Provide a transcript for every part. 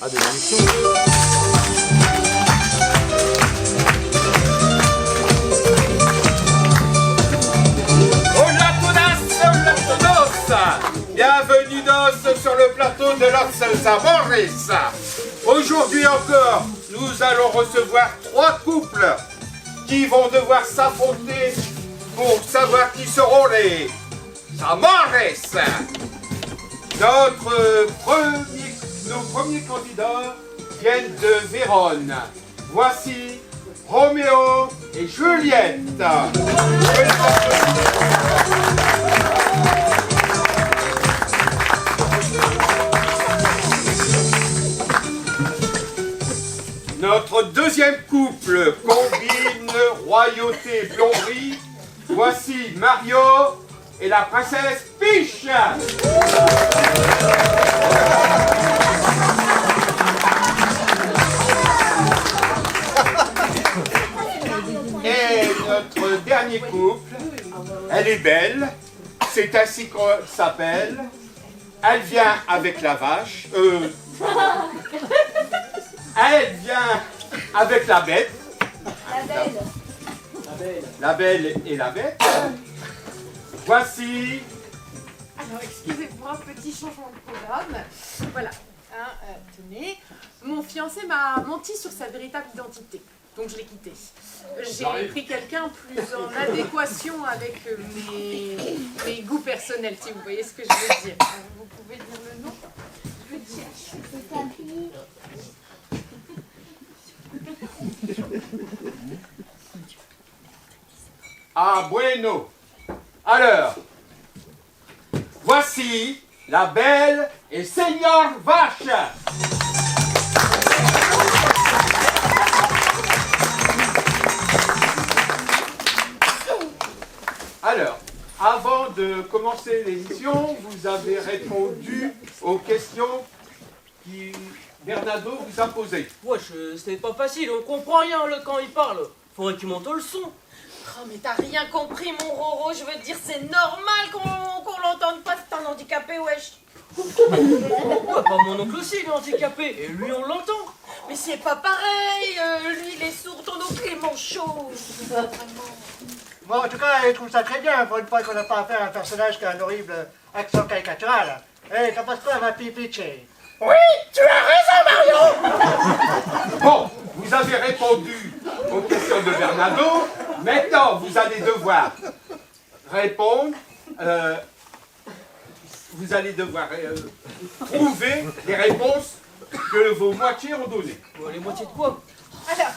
à de l'émission. Hola todas, bienvenue dos sur le plateau de Los Sabores. Aujourd'hui encore, nous allons recevoir 3 couples qui vont devoir s'affronter pour savoir qui seront les Sabores. Nos premiers candidats viennent de Vérone. Voici Roméo et Juliette. Notre deuxième couple combine royauté et plomberie. Voici Mario et la princesse Peach. Et notre dernier couple, elle est belle, c'est ainsi qu'elle s'appelle. Elle vient avec la vache. Elle vient avec la bête. La belle et la bête. Voici. Alors, excusez-moi, petit changement de programme. Voilà. Tenez. Mon fiancé m'a menti sur sa véritable identité. Donc je l'ai quitté. J'ai pris quelqu'un plus en adéquation avec mes goûts personnels, si vous voyez ce que je veux dire. Vous pouvez dire le nom? Je le cherche. Ah, bueno. Alors, voici la belle et Seigneur Vache. Alors, avant de commencer l'émission, vous avez répondu aux questions qui Bernardo vous a posées. Wesh, c'était pas facile, on comprend rien là, quand il parle. Faudrait qu'il monte le son. Oh mais t'as rien compris mon Roro, je veux dire c'est normal qu'on l'entende pas, c'est un handicapé wesh. Ouais, bah mon oncle aussi il est handicapé, et lui on l'entend. Mais c'est pas pareil, lui il est sourd, ton oncle il est manchot. Bon, en tout cas, je trouve ça très bien pour une fois qu'on n'a pas affaire à un personnage qui a un horrible accent caricatural. Eh, t'en penses quoi, ma pipiche? Oui, tu as raison Mario. Bon, vous avez répondu aux questions de Bernardo. Maintenant, vous allez devoir répondre. Vous allez devoir trouver les réponses que vos moitiés ont données. Bon, les moitiés de quoi? Alors,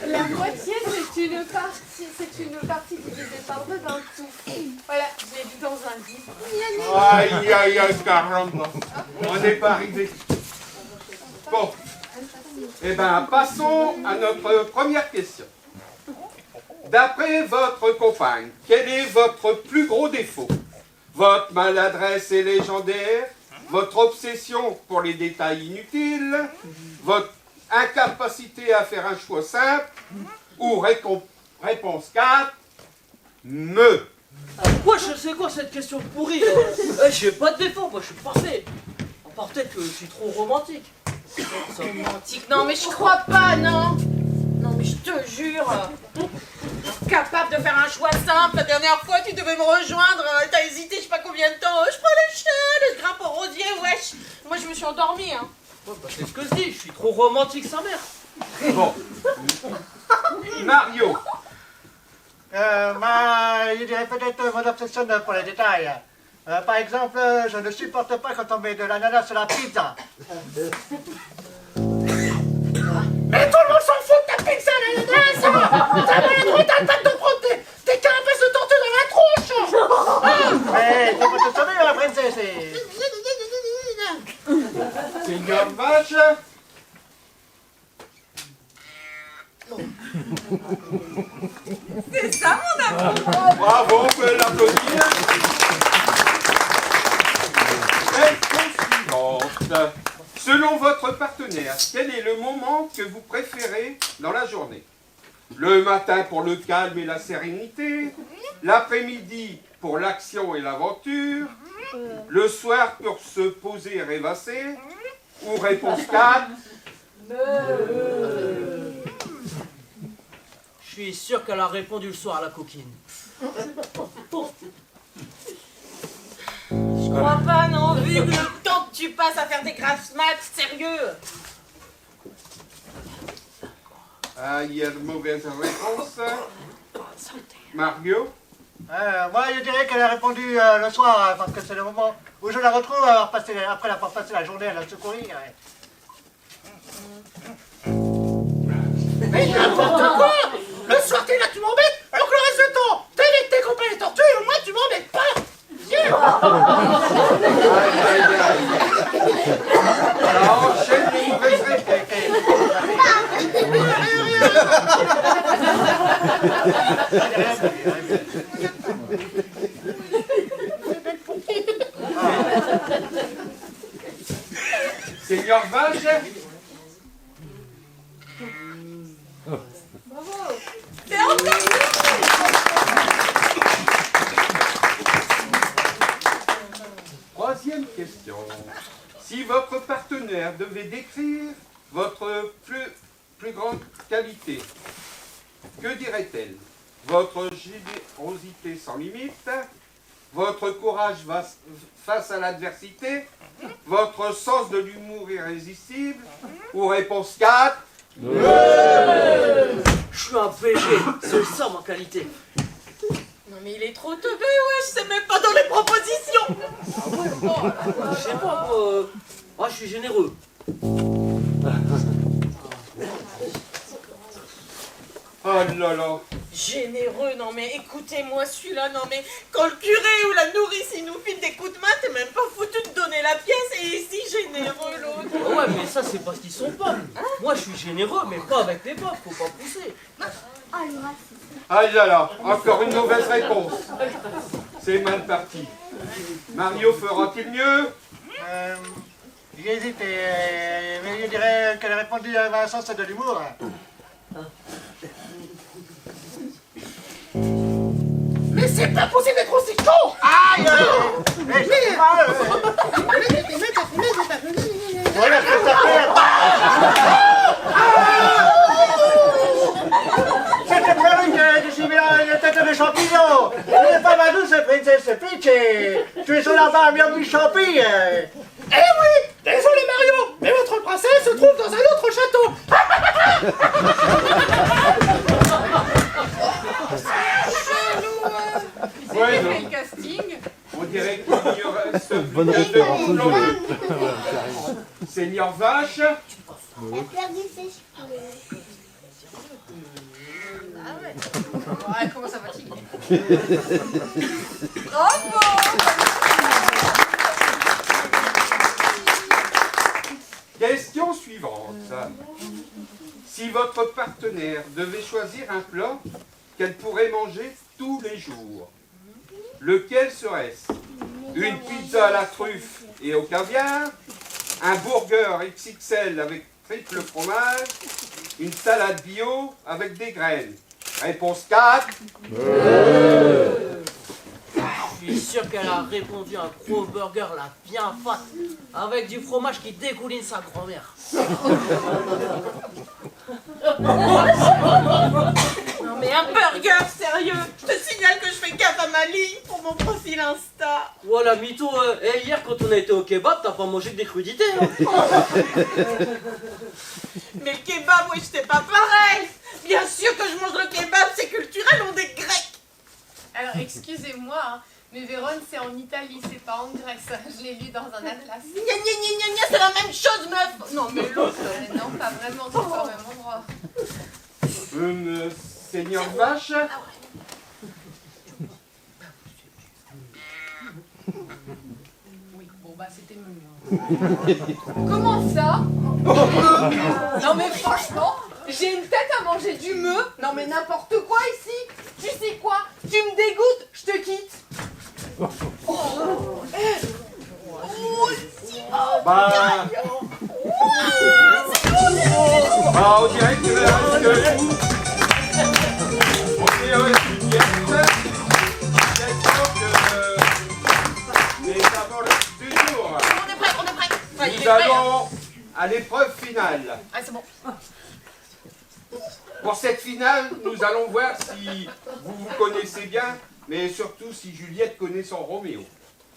la moitié, c'est une partie divisée par 2 d'un tout. Voilà, je l'ai vu dans un livre. Aïe, aïe, aïe, caramba. On n'est pas arrivé. Bon. Eh bien, passons à notre première question. D'après votre compagne, quel est votre plus gros défaut? Votre maladresse est légendaire, votre obsession pour les détails inutiles, votre incapacité à faire un choix simple, ou réponse 4, me. Wesh, c'est quoi cette question pourrie? J'ai pas de défaut, moi je suis parfait. À part peut-être que je suis trop romantique. Romantique, non mais je crois pas, non. Non mais je te jure. Capable de faire un choix simple, la dernière fois tu devais me rejoindre, t'as hésité je sais pas combien de temps, je prends l'échelle, je grimpe au rosier, wesh. Moi je me suis endormie, hein. Ouais, bah c'est ce que je dis, je suis trop romantique sa mère. Bon. Mario. Je dirais peut-être mon obsession pour les détails. Par exemple, je ne supporte pas quand on met de l'ananas sur la pizza. Mais tout le monde s'en fout de ta pizza à l'ananas. T'as maladroit, t'as le temps de prendre tes carapaces de tortue dans la tronche. Mais c'est pas te sauver, la princesse. Seigneur Vache. C'est ça mon amour. Bravo, on peut l'applaudir. Question suivante. Selon votre partenaire, quel est le moment que vous préférez dans la journée? Le matin pour le calme et la sérénité, l'après-midi pour l'action et l'aventure, le soir pour se poser et rêvasser, Ou réponse 4. Je suis sûr qu'elle a répondu le soir à la coquine. Je crois pas, non, vu le temps que tu passes à faire des grasses maths, sérieux. Ah, il y a de mauvaises réponses. Mario? Moi, je dirais qu'elle a répondu le soir, parce que c'est le moment où je la retrouve après avoir passé la journée à la secourir. Mais n'importe quoi! Le soir t'es là, tu m'embêtes, alors que le reste du temps, t'es avec tes copains les tortues et au moins tu m'embêtes pas! Alors, enchaîne les mauvaises réponses. Seigneur Vache? C'est encore Troisième question. Si votre partenaire devait décrire votre plus grande qualité, que dirait-elle? Votre générosité sans limite, votre courage face à l'adversité, votre sens de l'humour irrésistible, ou réponse 4? Je suis un PG, c'est ça ma qualité. Non mais il est trop teubé, ouais, je sais même pas dans les propositions. Je sais pas, moi, je suis généreux. Oh là là. Généreux, non mais écoutez-moi celui-là, non mais quand le curé ou la nourrice il nous file des coups de main, t'es même pas foutu de donner la pièce et ici généreux l'autre. Ah ouais, mais ça c'est parce qu'ils sont pauvres. Moi je suis généreux, mais pas avec les pauvres, faut pas pousser. Ah là là, encore une mauvaise réponse. C'est mal parti. Mario fera-t-il mieux? J'hésite, mais je dirais qu'elle a répondu avec un sens de l'humour. Mais c'est pas possible d'être aussi con! Aïe! Voilà ce que ça fait! C'était Perruque du Sibéria, une tête de champignon! Tu n'es pas ma douce princesse Peach! Tu es sur la barre bien du champi! Eh oui! Désolé Mario, mais votre princesse se trouve dans un autre château! Ouais, non. Quel casting? On dirait qu'il y aurait ce bonne réponse. Seigneur Vache? Elle a perdu ses cheveux. Ah ouais. Ouais, elle commence à fatiguer. Bravo! Question suivante. Si votre partenaire devait choisir un plat qu'elle pourrait manger tous les jours, lequel serait-ce? Une pizza à la truffe et au caviar, un burger XXL avec triple fromage, une salade bio avec des graines. Réponse 4. Je suis sûr qu'elle a répondu un gros burger là, bien fat, avec du fromage qui dégouline sa grand-mère. Non mais un burger, sérieux. Je te signale que je fais gaffe à ma ligne pour mon profil Insta. Voilà, mytho, et hier quand on a été au kebab, t'as pas mangé que des crudités, hein. Mais le kebab, oui, c'est pas pareil. Bien sûr que je mange le kebab, c'est culturel, on est grecs. Alors, excusez-moi, hein, mais Vérone, c'est en Italie, c'est pas en Grèce. Je l'ai lu dans un atlas. Gna gna gna gna gna, c'est la même chose, meuf. Non mais l'autre. Non, pas vraiment, c'est pas au même endroit. Seigneur Vache? Oui, bon bah c'était menu. Comment ça? Non mais franchement, j'ai une tête à manger du meux. Non mais n'importe quoi ici. Tu sais quoi? Tu me dégoûtes, je te quitte. Bah, on dirait qu'il reste que vous. On dirait une pièce. Les abords du jour. On est prêt, on est prêt. Enfin, il est Nous prêt, hein. allons à l'épreuve finale. Ah, c'est bon. Pour cette finale, nous allons voir si vous vous connaissez bien, mais surtout si Juliette connaît son Roméo.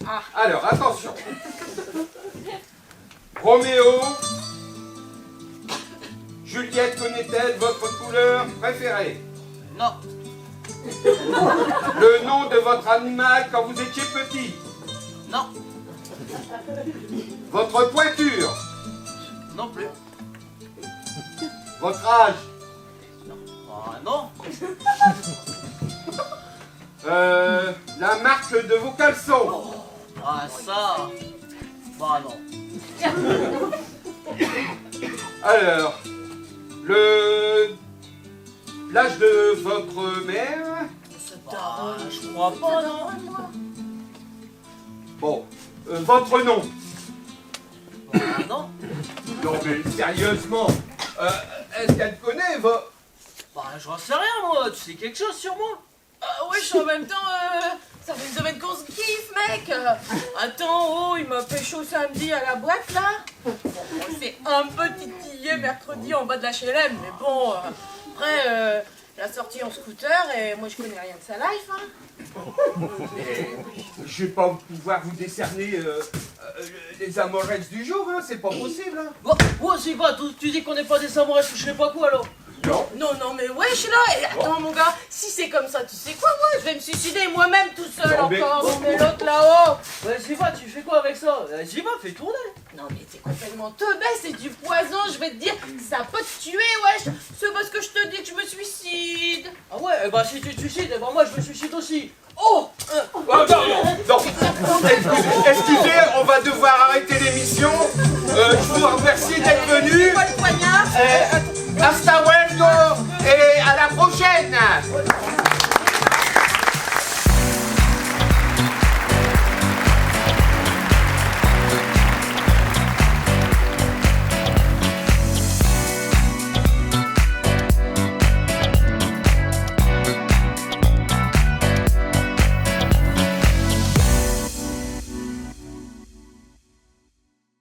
Ah. Alors, attention. Roméo, Juliette connaît-elle votre couleur préférée? Non. Le nom de votre animal quand vous étiez petit? Non. Votre pointure? Non plus. Votre âge? Ah non. La marque de vos caleçons? Ah ça. Bah non. Alors, l'âge de votre mère? Bah, je crois pas, non. Bon, votre nom? Bah non. Non mais sérieusement, est-ce qu'elle connaît votre... Bah j'en sais rien moi, tu sais quelque chose sur moi? Wesh, en même temps, ça fait une semaine qu'on se kiffe, mec. Attends, oh, il m'a pécho samedi à la boîte, là. Bon, on s'est un peu titillé mercredi en bas de la HLM, mais bon, après, il a sorti en scooter et moi, je connais rien de sa life, hein. Je vais pas pouvoir vous décerner les amouresses du jour, hein, c'est pas possible. Hein. Bon, oh, c'est pas, tu dis qu'on n'est pas des samouraïs ou je sais pas quoi alors? Non. Non, mais wesh, là. Et attends, mon gars, si c'est comme ça, tu sais quoi, moi, je vais me suicider moi-même tout seul Non, mais- encore. Bon, mais l'autre là-haut. Vas-y va, tu fais quoi avec ça? Vas-y va, fais tourner. Non mais t'es complètement teubé, c'est du poison, je vais te dire, ça peut te tuer, wesh. C'est parce que je te dis que je me suicide. Ah ouais, eh bah si tu te suicides, eh bah moi je me suicide aussi. Oh Oh, non. Excusez, on va devoir arrêter l'émission. Je vous remercie d'être venu. Quoi le poignard Hasta